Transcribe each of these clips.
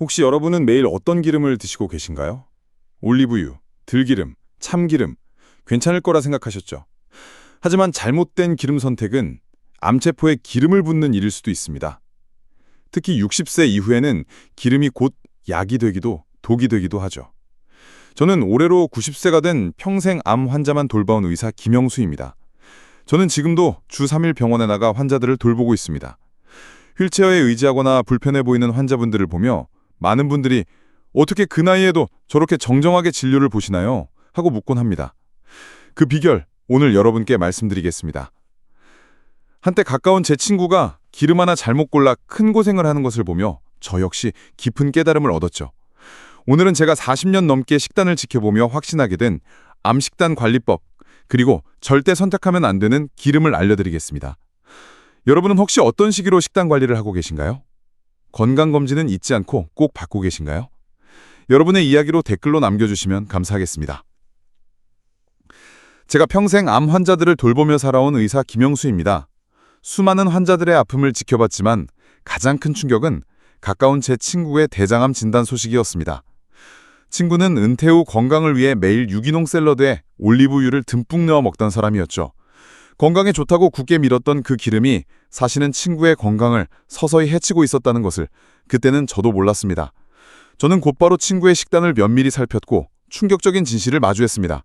혹시 여러분은 매일 어떤 기름을 드시고 계신가요? 올리브유, 들기름, 참기름, 괜찮을 거라 생각하셨죠? 하지만 잘못된 기름 선택은 암세포에 기름을 붓는 일일 수도 있습니다. 특히 60세 이후에는 기름이 곧 약이 되기도 독이 되기도 하죠. 저는 올해로 90세가 된 평생 암 환자만 돌봐온 의사 김영수입니다. 저는 지금도 주 3일 병원에 나가 환자들을 돌보고 있습니다. 휠체어에 의지하거나 불편해 보이는 환자분들을 보며 많은 분들이 어떻게 그 나이에도 저렇게 정정하게 진료를 보시나요? 하고 묻곤 합니다. 그 비결 오늘 여러분께 말씀드리겠습니다. 한때 가까운 제 친구가 기름 하나 잘못 골라 큰 고생을 하는 것을 보며 저 역시 깊은 깨달음을 얻었죠. 오늘은 제가 40년 넘게 식단을 지켜보며 확신하게 된 암식단 관리법, 그리고 절대 선택하면 안 되는 기름을 알려드리겠습니다. 여러분은 혹시 어떤 시기로 식단 관리를 하고 계신가요? 건강검진은 잊지 않고 꼭 받고 계신가요? 여러분의 이야기로 댓글로 남겨주시면 감사하겠습니다. 제가 평생 암 환자들을 돌보며 살아온 의사 김영수입니다. 수많은 환자들의 아픔을 지켜봤지만 가장 큰 충격은 가까운 제 친구의 대장암 진단 소식이었습니다. 친구는 은퇴 후 건강을 위해 매일 유기농 샐러드에 올리브유를 듬뿍 넣어 먹던 사람이었죠. 건강에 좋다고 굳게 믿었던 그 기름이 사실은 친구의 건강을 서서히 해치고 있었다는 것을 그때는 저도 몰랐습니다. 저는 곧바로 친구의 식단을 면밀히 살폈고 충격적인 진실을 마주했습니다.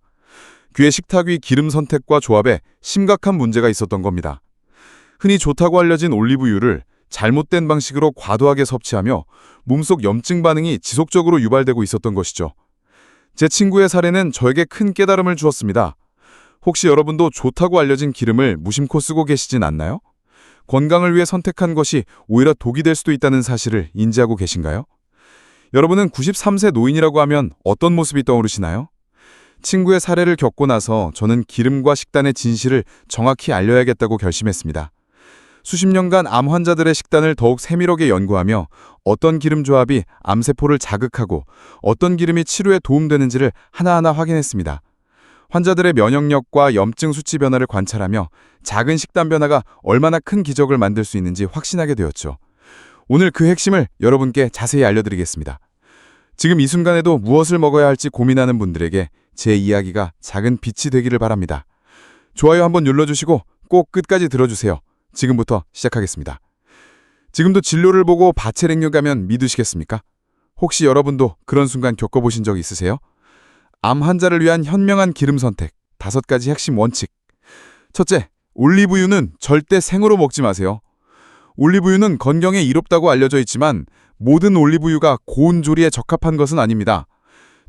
그의 식탁 위 기름 선택과 조합에 심각한 문제가 있었던 겁니다. 흔히 좋다고 알려진 올리브유를 잘못된 방식으로 과도하게 섭취하며 몸속 염증 반응이 지속적으로 유발되고 있었던 것이죠. 제 친구의 사례는 저에게 큰 깨달음을 주었습니다. 혹시 여러분도 좋다고 알려진 기름을 무심코 쓰고 계시진 않나요? 건강을 위해 선택한 것이 오히려 독이 될 수도 있다는 사실을 인지하고 계신가요? 여러분은 93세 노인이라고 하면 어떤 모습이 떠오르시나요? 친구의 사례를 겪고 나서 저는 기름과 식단의 진실을 정확히 알려야겠다고 결심했습니다. 수십 년간 암 환자들의 식단을 더욱 세밀하게 연구하며 어떤 기름 조합이 암세포를 자극하고 어떤 기름이 치료에 도움되는지를 하나하나 확인했습니다. 환자들의 면역력과 염증 수치 변화를 관찰하며 작은 식단 변화가 얼마나 큰 기적을 만들 수 있는지 확신하게 되었죠. 오늘 그 핵심을 여러분께 자세히 알려드리겠습니다. 지금 이 순간에도 무엇을 먹어야 할지 고민하는 분들에게 제 이야기가 작은 빛이 되기를 바랍니다. 좋아요 한번 눌러주시고 꼭 끝까지 들어주세요. 지금부터 시작하겠습니다. 지금도 진료를 보고 바체랭류 가면 믿으시겠습니까? 혹시 여러분도 그런 순간 겪어보신 적 있으세요? 암 환자를 위한 현명한 기름 선택 5가지 핵심 원칙. 첫째, 올리브유는 절대 생으로 먹지 마세요. 올리브유는 건강에 이롭다고 알려져 있지만 모든 올리브유가 고온 조리에 적합한 것은 아닙니다.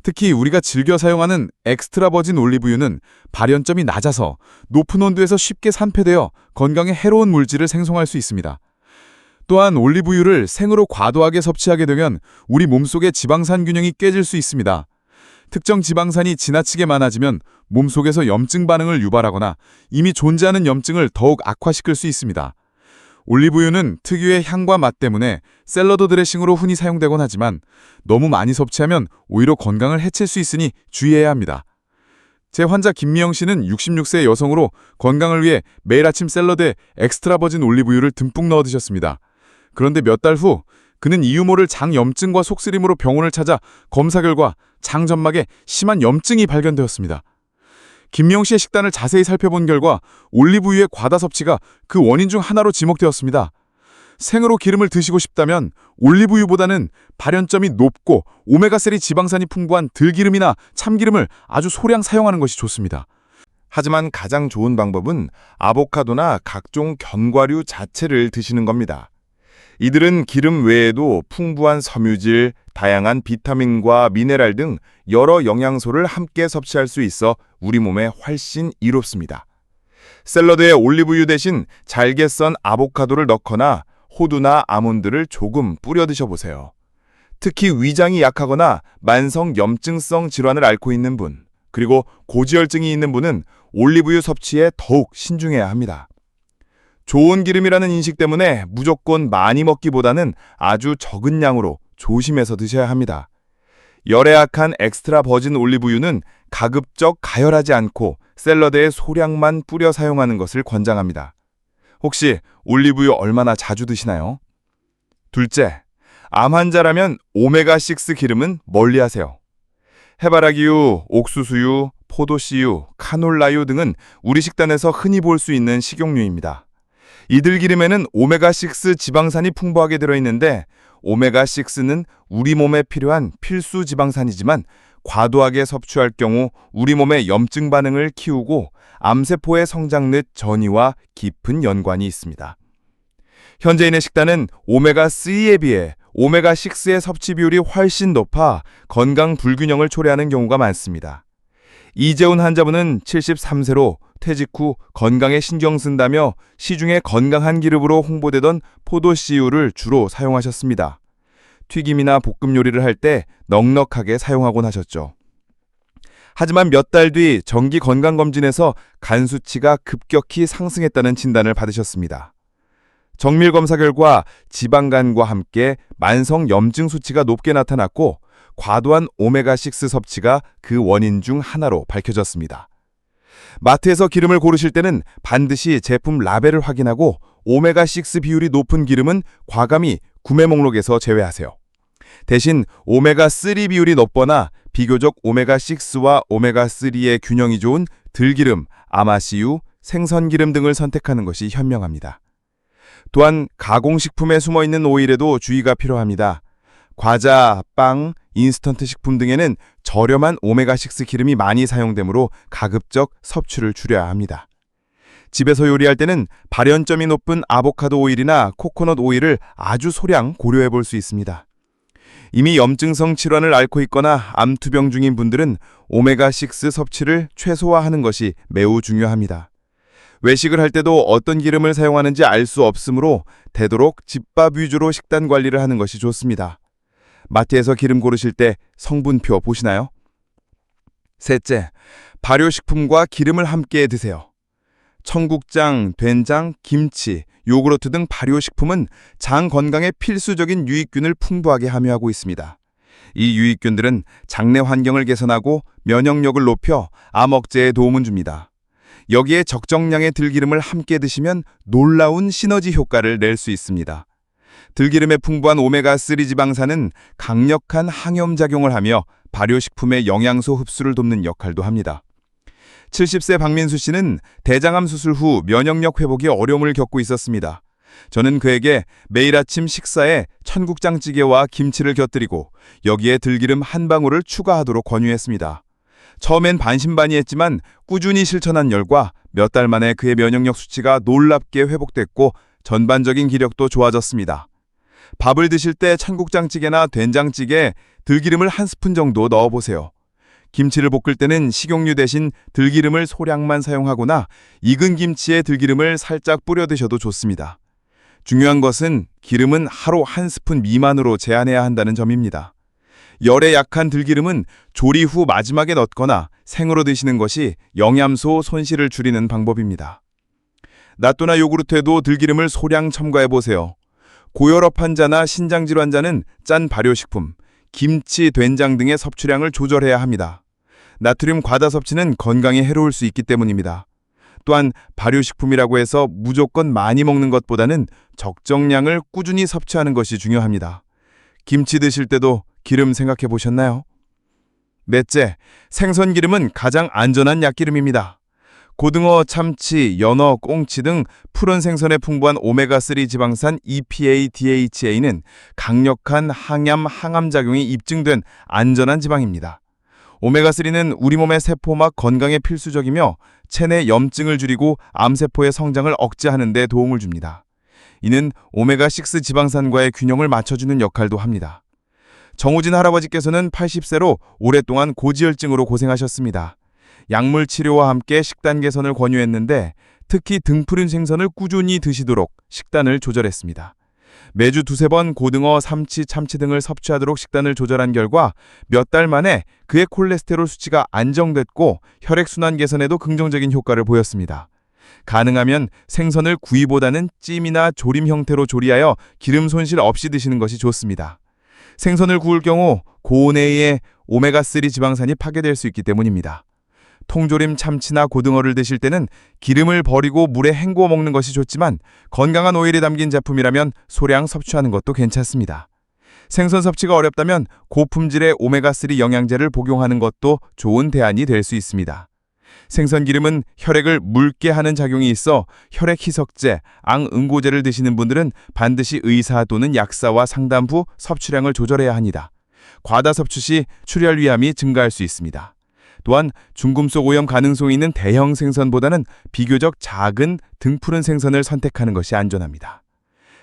특히 우리가 즐겨 사용하는 엑스트라 버진 올리브유는 발연점이 낮아서 높은 온도에서 쉽게 산패되어 건강에 해로운 물질을 생성할 수 있습니다. 또한 올리브유를 생으로 과도하게 섭취하게 되면 우리 몸속의 지방산 균형이 깨질 수 있습니다. 특정 지방산이 지나치게 많아지면 몸속에서 염증 반응을 유발하거나 이미 존재하는 염증을 더욱 악화시킬 수 있습니다. 올리브유는 특유의 향과 맛 때문에 샐러드 드레싱으로 흔히 사용되곤 하지만 너무 많이 섭취하면 오히려 건강을 해칠 수 있으니 주의해야 합니다. 제 환자 김미영 씨는 66세 여성으로 건강을 위해 매일 아침 샐러드에 엑스트라 버진 올리브유를 듬뿍 넣어 드셨습니다. 그런데 몇 달 후 그는 이유 모를 장 염증과 속쓰림으로 병원을 찾아 검사 결과 장 점막에 심한 염증이 발견되었습니다. 김미영 씨의 식단을 자세히 살펴본 결과 올리브유의 과다 섭취가 그 원인 중 하나로 지목되었습니다. 생으로 기름을 드시고 싶다면 올리브유보다는 발연점이 높고 오메가3 지방산이 풍부한 들기름이나 참기름을 아주 소량 사용하는 것이 좋습니다. 하지만 가장 좋은 방법은 아보카도나 각종 견과류 자체를 드시는 겁니다. 이들은 기름 외에도 풍부한 섬유질, 다양한 비타민과 미네랄 등 여러 영양소를 함께 섭취할 수 있어 우리 몸에 훨씬 이롭습니다. 샐러드에 올리브유 대신 잘게 썬 아보카도를 넣거나 호두나 아몬드를 조금 뿌려 드셔보세요. 특히 위장이 약하거나 만성 염증성 질환을 앓고 있는 분, 그리고 고지혈증이 있는 분은 올리브유 섭취에 더욱 신중해야 합니다. 좋은 기름이라는 인식 때문에 무조건 많이 먹기보다는 아주 적은 양으로 조심해서 드셔야 합니다. 열에 약한 엑스트라 버진 올리브유는 가급적 가열하지 않고 샐러드에 소량만 뿌려 사용하는 것을 권장합니다. 혹시 올리브유 얼마나 자주 드시나요? 둘째, 암 환자라면 오메가6 기름은 멀리하세요. 해바라기유, 옥수수유, 포도씨유, 카놀라유 등은 우리 식단에서 흔히 볼 수 있는 식용유입니다. 이들 기름에는 오메가6 지방산이 풍부하게 들어있는데 오메가6는 우리 몸에 필요한 필수 지방산이지만 과도하게 섭취할 경우 우리 몸의 염증 반응을 키우고 암세포의 성장 및 전이와 깊은 연관이 있습니다. 현재인의 식단은 오메가3에 비해 오메가6의 섭취 비율이 훨씬 높아 건강 불균형을 초래하는 경우가 많습니다. 이재훈 환자분은 73세로 퇴직 후 건강에 신경 쓴다며 시중에 건강한 기름으로 홍보되던 포도씨유를 주로 사용하셨습니다. 튀김이나 볶음 요리를 할 때 넉넉하게 사용하곤 하셨죠. 하지만 몇 달 뒤 정기 건강검진에서 간 수치가 급격히 상승했다는 진단을 받으셨습니다. 정밀 검사 결과 지방간과 함께 만성 염증 수치가 높게 나타났고 과도한 오메가6 섭취가 그 원인 중 하나로 밝혀졌습니다. 마트에서 기름을 고르실 때는 반드시 제품 라벨을 확인하고 오메가6 비율이 높은 기름은 과감히 구매 목록에서 제외하세요. 대신 오메가3 비율이 높거나 비교적 오메가6와 오메가3의 균형이 좋은 들기름, 아마씨유, 생선기름 등을 선택하는 것이 현명합니다. 또한 가공식품에 숨어있는 오일에도 주의가 필요합니다. 과자, 빵, 인스턴트 식품 등에는 저렴한 오메가6 기름이 많이 사용되므로 가급적 섭취를 줄여야 합니다. 집에서 요리할 때는 발연점이 높은 아보카도 오일이나 코코넛 오일을 아주 소량 고려해 볼 수 있습니다. 이미 염증성 질환을 앓고 있거나 암투병 중인 분들은 오메가6 섭취를 최소화하는 것이 매우 중요합니다. 외식을 할 때도 어떤 기름을 사용하는지 알 수 없으므로 되도록 집밥 위주로 식단 관리를 하는 것이 좋습니다. 마트에서 기름 고르실 때 성분표 보시나요? 셋째, 발효식품과 기름을 함께 드세요. 청국장, 된장, 김치, 요구르트 등 발효식품은 장 건강에 필수적인 유익균을 풍부하게 함유하고 있습니다. 이 유익균들은 장내 환경을 개선하고 면역력을 높여 암 억제에 도움을 줍니다. 여기에 적정량의 들기름을 함께 드시면 놀라운 시너지 효과를 낼 수 있습니다. 들기름에 풍부한 오메가3 지방산은 강력한 항염작용을 하며 발효식품의 영양소 흡수를 돕는 역할도 합니다. 70세 박민수 씨는 대장암 수술 후 면역력 회복에 어려움을 겪고 있었습니다. 저는 그에게 매일 아침 식사에 청국장찌개와 김치를 곁들이고 여기에 들기름 한 방울을 추가하도록 권유했습니다. 처음엔 반신반의했지만 꾸준히 실천한 결과 몇 달 만에 그의 면역력 수치가 놀랍게 회복됐고 전반적인 기력도 좋아졌습니다. 밥을 드실 때 청국장찌개나 된장찌개에 들기름을 한 스푼 정도 넣어보세요. 김치를 볶을 때는 식용유 대신 들기름을 소량만 사용하거나 익은 김치에 들기름을 살짝 뿌려 드셔도 좋습니다. 중요한 것은 기름은 하루 한 스푼 미만으로 제한해야 한다는 점입니다. 열에 약한 들기름은 조리 후 마지막에 넣거나 생으로 드시는 것이 영양소 손실을 줄이는 방법입니다. 낫또나 요구르트에도 들기름을 소량 첨가해보세요. 고혈압 환자나 신장질 환자는 짠 발효식품, 김치, 된장 등의 섭취량을 조절해야 합니다. 나트륨 과다 섭취는 건강에 해로울 수 있기 때문입니다. 또한 발효식품이라고 해서 무조건 많이 먹는 것보다는 적정량을 꾸준히 섭취하는 것이 중요합니다. 김치 드실 때도 기름 생각해 보셨나요? 넷째, 생선기름은 가장 안전한 약기름입니다. 고등어, 참치, 연어, 꽁치 등 푸른 생선에 풍부한 오메가3 지방산 EPA, DHA는 강력한 항염, 항암작용이 입증된 안전한 지방입니다. 오메가3는 우리 몸의 세포막 건강에 필수적이며 체내 염증을 줄이고 암세포의 성장을 억제하는 데 도움을 줍니다. 이는 오메가6 지방산과의 균형을 맞춰주는 역할도 합니다. 정우진 할아버지께서는 80세로 오랫동안 고지혈증으로 고생하셨습니다. 약물 치료와 함께 식단 개선을 권유했는데 특히 등푸른 생선을 꾸준히 드시도록 식단을 조절했습니다. 매주 두세 번 고등어, 삼치, 참치 등을 섭취하도록 식단을 조절한 결과 몇 달 만에 그의 콜레스테롤 수치가 안정됐고 혈액순환 개선에도 긍정적인 효과를 보였습니다. 가능하면 생선을 구이보다는 찜이나 조림 형태로 조리하여 기름 손실 없이 드시는 것이 좋습니다. 생선을 구울 경우 고온에 의해 오메가3 지방산이 파괴될 수 있기 때문입니다. 통조림 참치나 고등어를 드실 때는 기름을 버리고 물에 헹구어 먹는 것이 좋지만 건강한 오일이 담긴 제품이라면 소량 섭취하는 것도 괜찮습니다. 생선 섭취가 어렵다면 고품질의 오메가3 영양제를 복용하는 것도 좋은 대안이 될 수 있습니다. 생선 기름은 혈액을 묽게 하는 작용이 있어 혈액 희석제, 앙응고제를 드시는 분들은 반드시 의사 또는 약사와 상담 후 섭취량을 조절해야 합니다. 과다 섭취 시 출혈 위험이 증가할 수 있습니다. 또한 중금속 오염 가능성이 있는 대형 생선보다는 비교적 작은 등푸른 생선을 선택하는 것이 안전합니다.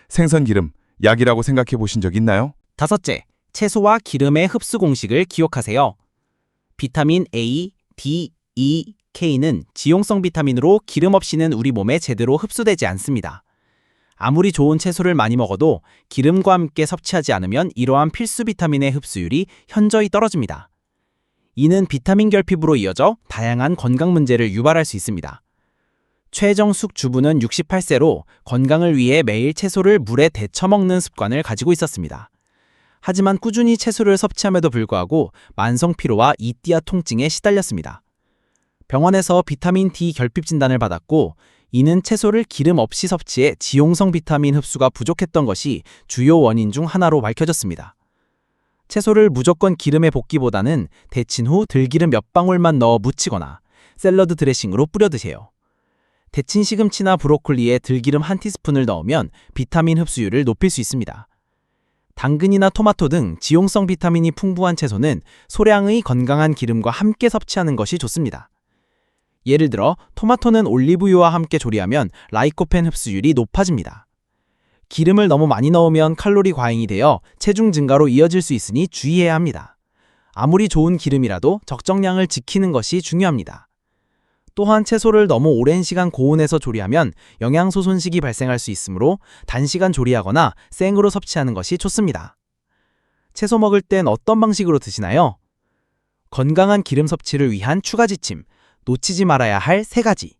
생선 기름, 약이라고 생각해 보신 적 있나요? 다섯째, 채소와 기름의 흡수 공식을 기억하세요. 비타민 A, D, E, K는 지용성 비타민으로 기름 없이는 우리 몸에 제대로 흡수되지 않습니다. 아무리 좋은 채소를 많이 먹어도 기름과 함께 섭취하지 않으면 이러한 필수 비타민의 흡수율이 현저히 떨어집니다. 이는 비타민 결핍으로 이어져 다양한 건강 문제를 유발할 수 있습니다. 최정숙 주부는 68세로 건강을 위해 매일 채소를 물에 데쳐 먹는 습관을 가지고 있었습니다. 하지만 꾸준히 채소를 섭취함에도 불구하고 만성 피로와 이띠아 통증에 시달렸습니다. 병원에서 비타민 D 결핍 진단을 받았고, 이는 채소를 기름 없이 섭취해 지용성 비타민 흡수가 부족했던 것이 주요 원인 중 하나로 밝혀졌습니다. 채소를 무조건 기름에 볶기보다는 데친 후 들기름 몇 방울만 넣어 무치거나 샐러드 드레싱으로 뿌려 드세요. 데친 시금치나 브로콜리에 들기름 한 티스푼을 넣으면 비타민 흡수율을 높일 수 있습니다. 당근이나 토마토 등 지용성 비타민이 풍부한 채소는 소량의 건강한 기름과 함께 섭취하는 것이 좋습니다. 예를 들어 토마토는 올리브유와 함께 조리하면 라이코펜 흡수율이 높아집니다. 기름을 너무 많이 넣으면 칼로리 과잉이 되어 체중 증가로 이어질 수 있으니 주의해야 합니다. 아무리 좋은 기름이라도 적정량을 지키는 것이 중요합니다. 또한 채소를 너무 오랜 시간 고온에서 조리하면 영양소 손실이 발생할 수 있으므로 단시간 조리하거나 생으로 섭취하는 것이 좋습니다. 채소 먹을 땐 어떤 방식으로 드시나요? 건강한 기름 섭취를 위한 추가 지침, 놓치지 말아야 할 3가지.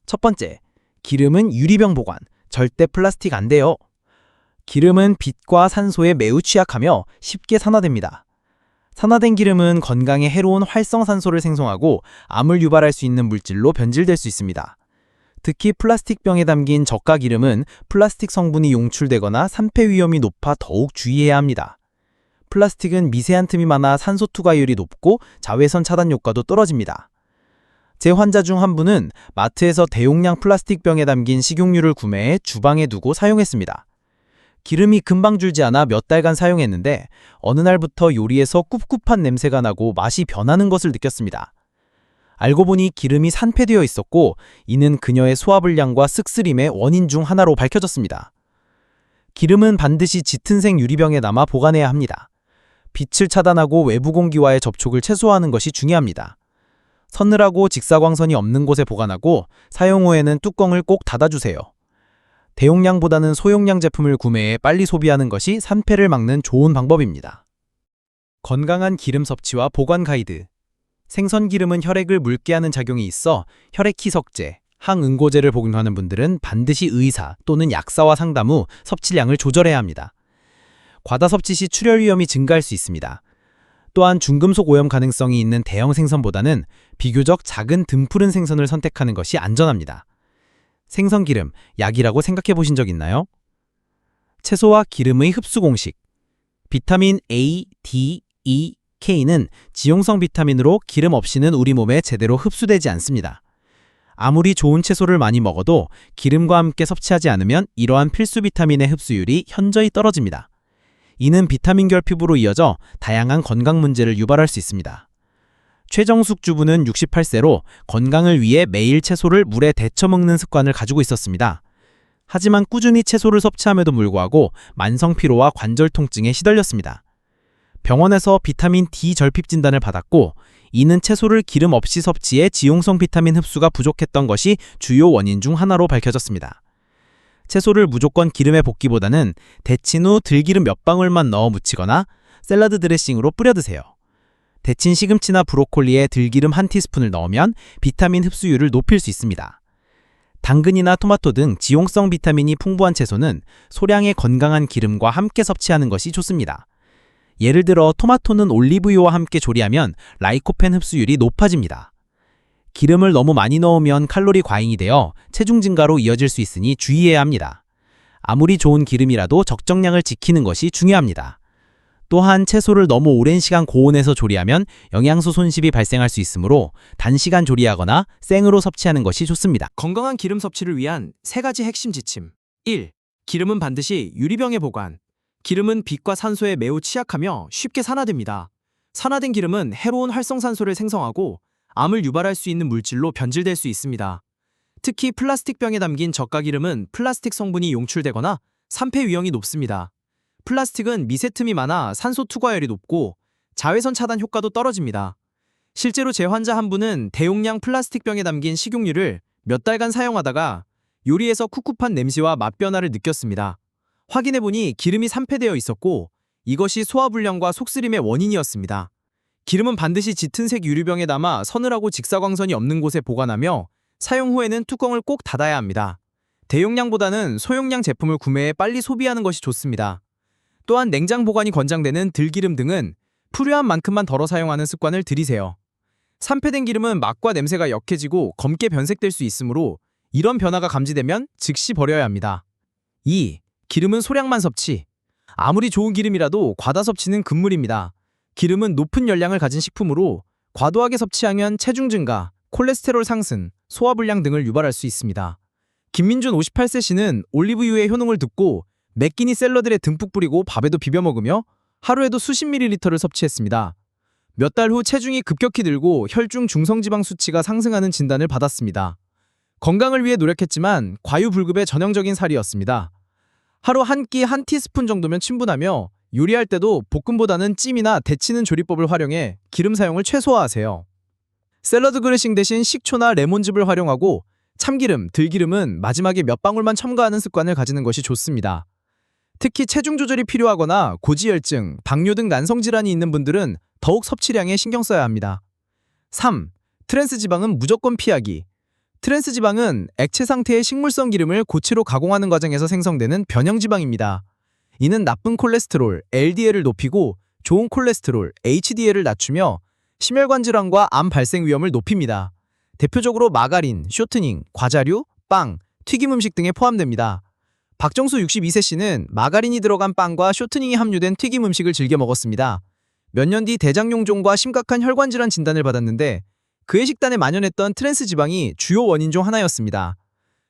첫 번째, 기름은 유리병 보관, 절대 플라스틱 안 돼요. 기름은 빛과 산소에 매우 취약하며 쉽게 산화됩니다. 산화된 기름은 건강에 해로운 활성산소를 생성하고 암을 유발할 수 있는 물질로 변질될 수 있습니다. 특히 플라스틱 병에 담긴 저가 기름은 플라스틱 성분이 용출되거나 산패 위험이 높아 더욱 주의해야 합니다. 플라스틱은 미세한 틈이 많아 산소 투과율이 높고 자외선 차단 효과도 떨어집니다. 제 환자 중 한 분은 마트에서 대용량 플라스틱 병에 담긴 식용유를 구매해 주방에 두고 사용했습니다. 기름이 금방 줄지 않아 몇 달간 사용했는데 어느 날부터 요리에서 꿉꿉한 냄새가 나고 맛이 변하는 것을 느꼈습니다. 알고 보니 기름이 산패되어 있었고, 이는 그녀의 소화불량과 쓱쓰림의 원인 중 하나로 밝혀졌습니다. 기름은 반드시 짙은 색 유리병에 담아 보관해야 합니다. 빛을 차단하고 외부 공기와의 접촉을 최소화하는 것이 중요합니다. 서늘하고 직사광선이 없는 곳에 보관하고 사용 후에는 뚜껑을 꼭 닫아주세요. 대용량보다는 소용량 제품을 구매해 빨리 소비하는 것이 산패를 막는 좋은 방법입니다. 건강한 기름 섭취와 보관 가이드. 생선 기름은 혈액을 묽게 하는 작용이 있어 혈액 희석제, 항응고제를 복용하는 분들은 반드시 의사 또는 약사와 상담 후 섭취량을 조절해야 합니다. 과다 섭취 시 출혈 위험이 증가할 수 있습니다. 또한 중금속 오염 가능성이 있는 대형 생선보다는 비교적 작은 등푸른 생선을 선택하는 것이 안전합니다. 생선 기름, 약이라고 생각해 보신 적 있나요? 채소와 기름의 흡수 공식. 비타민 A, D, E, K는 지용성 비타민으로 기름 없이는 우리 몸에 제대로 흡수되지 않습니다. 아무리 좋은 채소를 많이 먹어도 기름과 함께 섭취하지 않으면 이러한 필수 비타민의 흡수율이 현저히 떨어집니다. 이는 비타민 결핍으로 이어져 다양한 건강 문제를 유발할 수 있습니다. 최정숙 주부는 68세로 건강을 위해 매일 채소를 물에 데쳐 먹는 습관을 가지고 있었습니다. 하지만 꾸준히 채소를 섭취함에도 불구하고 만성 피로와 관절 통증에 시달렸습니다. 병원에서 비타민 D 결핍 진단을 받았고, 이는 채소를 기름 없이 섭취해 지용성 비타민 흡수가 부족했던 것이 주요 원인 중 하나로 밝혀졌습니다. 채소를 무조건 기름에 볶기보다는 데친 후 들기름 몇 방울만 넣어 무치거나 샐러드 드레싱으로 뿌려 드세요. 데친 시금치나 브로콜리에 들기름 한 티스푼을 넣으면 비타민 흡수율을 높일 수 있습니다. 당근이나 토마토 등 지용성 비타민이 풍부한 채소는 소량의 건강한 기름과 함께 섭취하는 것이 좋습니다. 예를 들어 토마토는 올리브유와 함께 조리하면 라이코펜 흡수율이 높아집니다. 기름을 너무 많이 넣으면 칼로리 과잉이 되어 체중 증가로 이어질 수 있으니 주의해야 합니다. 아무리 좋은 기름이라도 적정량을 지키는 것이 중요합니다. 또한 채소를 너무 오랜 시간 고온에서 조리하면 영양소 손실이 발생할 수 있으므로 단시간 조리하거나 생으로 섭취하는 것이 좋습니다. 건강한 기름 섭취를 위한 3가지 핵심 지침. 1. 기름은 반드시 유리병에 보관. 기름은 빛과 산소에 매우 취약하며 쉽게 산화됩니다. 산화된 기름은 해로운 활성산소를 생성하고 암을 유발할 수 있는 물질로 변질될 수 있습니다. 특히 플라스틱 병에 담긴 저가 기름은 플라스틱 성분이 용출되거나 산패 위험이 높습니다. 플라스틱은 미세 틈이 많아 산소 투과열이 높고 자외선 차단 효과도 떨어집니다. 실제로 제 환자 한 분은 대용량 플라스틱 병에 담긴 식용유를 몇 달간 사용하다가 요리에서 꿉꿉한 냄새와 맛 변화를 느꼈습니다. 확인해보니 기름이 산패되어 있었고 이것이 소화불량과 속쓰림의 원인이었습니다. 기름은 반드시 짙은 색 유리병에 담아 서늘하고 직사광선이 없는 곳에 보관하며 사용 후에는 뚜껑을 꼭 닫아야 합니다. 대용량보다는 소용량 제품을 구매해 빨리 소비하는 것이 좋습니다. 또한 냉장 보관이 권장되는 들기름 등은 필요한 만큼만 덜어 사용하는 습관을 들이세요. 산패된 기름은 맛과 냄새가 역해지고 검게 변색될 수 있으므로 이런 변화가 감지되면 즉시 버려야 합니다. 2. 기름은 소량만 섭취. 아무리 좋은 기름이라도 과다 섭취는 금물입니다. 기름은 높은 열량을 가진 식품으로 과도하게 섭취하면 체중 증가, 콜레스테롤 상승, 소화불량 등을 유발할 수 있습니다. 김민준 58세 씨는 올리브유의 효능을 듣고 몇 끼니 샐러드에 듬뿍 뿌리고 밥에도 비벼 먹으며 하루에도 수십 밀리리터를 섭취했습니다. 몇 달 후 체중이 급격히 늘고 혈중 중성지방 수치가 상승하는 진단을 받았습니다. 건강을 위해 노력했지만 과유불급의 전형적인 살이었습니다. 하루 한 끼 한 티스푼 정도면 충분하며 요리할 때도 볶음보다는 찜이나 데치는 조리법을 활용해 기름 사용을 최소화하세요. 샐러드 드레싱 대신 식초나 레몬즙을 활용하고 참기름, 들기름은 마지막에 몇 방울만 첨가하는 습관을 가지는 것이 좋습니다. 특히 체중 조절이 필요하거나 고지혈증, 당뇨 등 난성질환이 있는 분들은 더욱 섭취량에 신경 써야 합니다. 3. 트랜스 지방은 무조건 피하기. 트랜스 지방은 액체 상태의 식물성 기름을 고체로 가공하는 과정에서 생성되는 변형 지방입니다. 이는 나쁜 콜레스테롤, LDL을 높이고 좋은 콜레스테롤, HDL을 낮추며 심혈관 질환과 암 발생 위험을 높입니다. 대표적으로 마가린, 쇼트닝, 과자류, 빵, 튀김 음식 등에 포함됩니다. 박정수 62세 씨는 마가린이 들어간 빵과 쇼트닝이 함유된 튀김 음식을 즐겨 먹었습니다. 몇 년 뒤 대장용종과 심각한 혈관 질환 진단을 받았는데 그의 식단에 만연했던 트랜스 지방이 주요 원인 중 하나였습니다.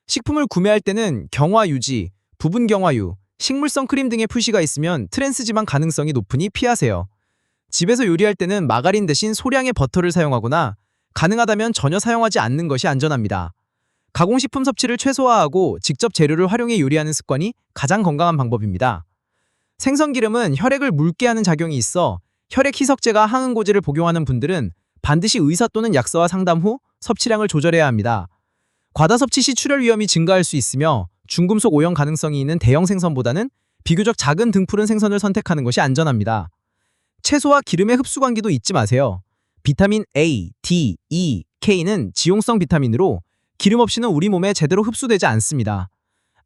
식품을 구매할 때는 경화 유지, 부분 경화유, 식물성 크림 등의 표시가 있으면 트랜스 지방 가능성이 높으니 피하세요. 집에서 요리할 때는 마가린 대신 소량의 버터를 사용하거나 가능하다면 전혀 사용하지 않는 것이 안전합니다. 가공식품 섭취를 최소화하고 직접 재료를 활용해 요리하는 습관이 가장 건강한 방법입니다. 생선기름은 혈액을 묽게 하는 작용이 있어 혈액 희석제가 항응고제를 복용하는 분들은 반드시 의사 또는 약사와 상담 후 섭취량을 조절해야 합니다. 과다 섭취 시 출혈 위험이 증가할 수 있으며 중금속 오염 가능성이 있는 대형 생선보다는 비교적 작은 등푸른 생선을 선택하는 것이 안전합니다. 채소와 기름의 흡수 관계도 잊지 마세요. 비타민 A, D, E, K는 지용성 비타민으로 기름 없이는 우리 몸에 제대로 흡수되지 않습니다.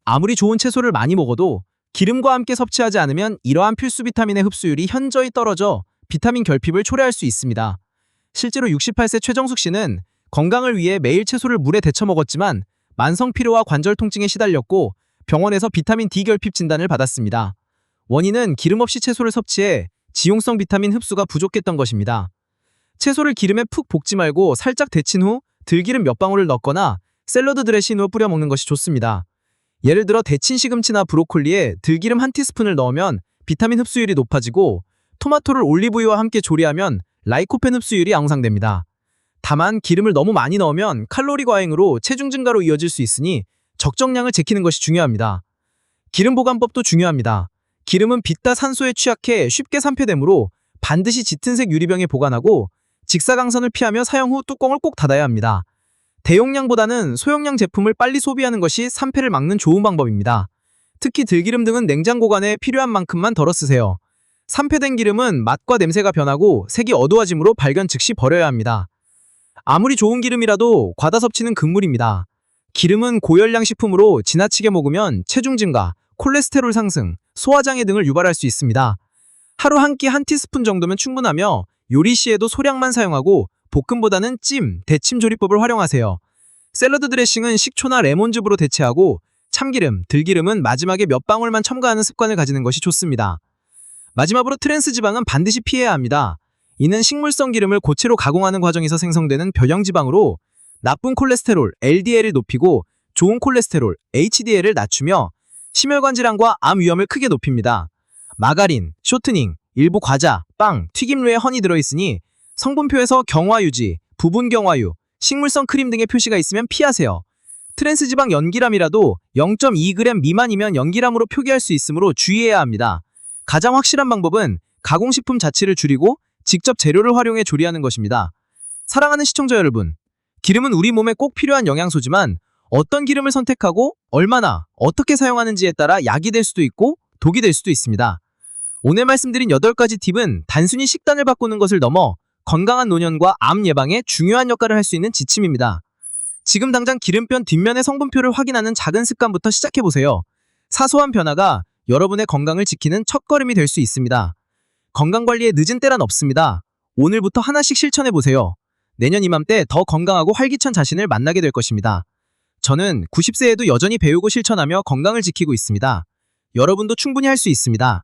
아무리 좋은 채소를 많이 먹어도 기름과 함께 섭취하지 않으면 이러한 필수 비타민의 흡수율이 현저히 떨어져 비타민 결핍을 초래할 수 있습니다. 실제로 68세 최정숙 씨는 건강을 위해 매일 채소를 물에 데쳐 먹었지만 만성 피로와 관절 통증에 시달렸고 병원에서 비타민 D 결핍 진단을 받았습니다. 원인은 기름 없이 채소를 섭취해 지용성 비타민 흡수가 부족했던 것입니다. 채소를 기름에 푹 볶지 말고 살짝 데친 후 들기름 몇 방울을 넣거나 샐러드 드레싱으로 뿌려 먹는 것이 좋습니다. 예를 들어 데친 시금치나 브로콜리에 들기름 한 티스푼을 넣으면 비타민 흡수율이 높아지고 토마토를 올리브유와 함께 조리하면 라이코펜 흡수율이 양상됩니다. 다만 기름을 너무 많이 넣으면 칼로리 과잉으로 체중 증가로 이어질 수 있으니 적정량을 지키는 것이 중요합니다. 기름 보관법도 중요합니다. 기름은 빛과 산소에 취약해 쉽게 산패되므로 반드시 짙은색 유리병에 보관하고 직사광선을 피하며 사용 후 뚜껑을 꼭 닫아야 합니다. 대용량보다는 소용량 제품을 빨리 소비하는 것이 산패를 막는 좋은 방법입니다. 특히 들기름 등은 냉장 보관에 필요한 만큼만 덜어 쓰세요. 산패된 기름은 맛과 냄새가 변하고 색이 어두워지므로 발견 즉시 버려야 합니다. 아무리 좋은 기름이라도 과다 섭취는 금물입니다. 기름은 고열량 식품으로 지나치게 먹으면 체중 증가, 콜레스테롤 상승, 소화장애 등을 유발할 수 있습니다. 하루 한 끼 한 티스푼 정도면 충분하며 요리 시에도 소량만 사용하고 볶음보다는 찜, 데침 조리법을 활용하세요. 샐러드 드레싱은 식초나 레몬즙으로 대체하고 참기름, 들기름은 마지막에 몇 방울만 첨가하는 습관을 가지는 것이 좋습니다. 마지막으로 트랜스 지방은 반드시 피해야 합니다. 이는 식물성 기름을 고체로 가공하는 과정에서 생성되는 변형지방으로 나쁜 콜레스테롤 LDL을 높이고 좋은 콜레스테롤 HDL을 낮추며 심혈관 질환과 암 위험을 크게 높입니다. 마가린, 쇼트닝, 일부 과자, 빵, 튀김류에 헌이 들어있으니 성분표에서 경화유지, 부분 경화유, 식물성 크림 등의 표시가 있으면 피하세요. 트랜스지방 연기람이라도 0.2g 미만이면 연기람으로 표기할 수 있으므로 주의해야 합니다. 가장 확실한 방법은 가공식품 자체를 줄이고 직접 재료를 활용해 조리하는 것입니다. 사랑하는 시청자 여러분, 기름은 우리 몸에 꼭 필요한 영양소지만 어떤 기름을 선택하고 얼마나 어떻게 사용하는지에 따라 약이 될 수도 있고 독이 될 수도 있습니다. 오늘 말씀드린 8가지 팁은 단순히 식단을 바꾸는 것을 넘어 건강한 노년과 암 예방에 중요한 역할을 할 수 있는 지침입니다. 지금 당장 기름변 뒷면의 성분표를 확인하는 작은 습관부터 시작해보세요. 사소한 변화가 여러분의 건강을 지키는 첫걸음이 될 수 있습니다. 건강관리에 늦은 때란 없습니다. 오늘부터 하나씩 실천해보세요. 내년 이맘때 더 건강하고 활기찬 자신을 만나게 될 것입니다. 저는 90세에도 여전히 배우고 실천하며 건강을 지키고 있습니다. 여러분도 충분히 할 수 있습니다.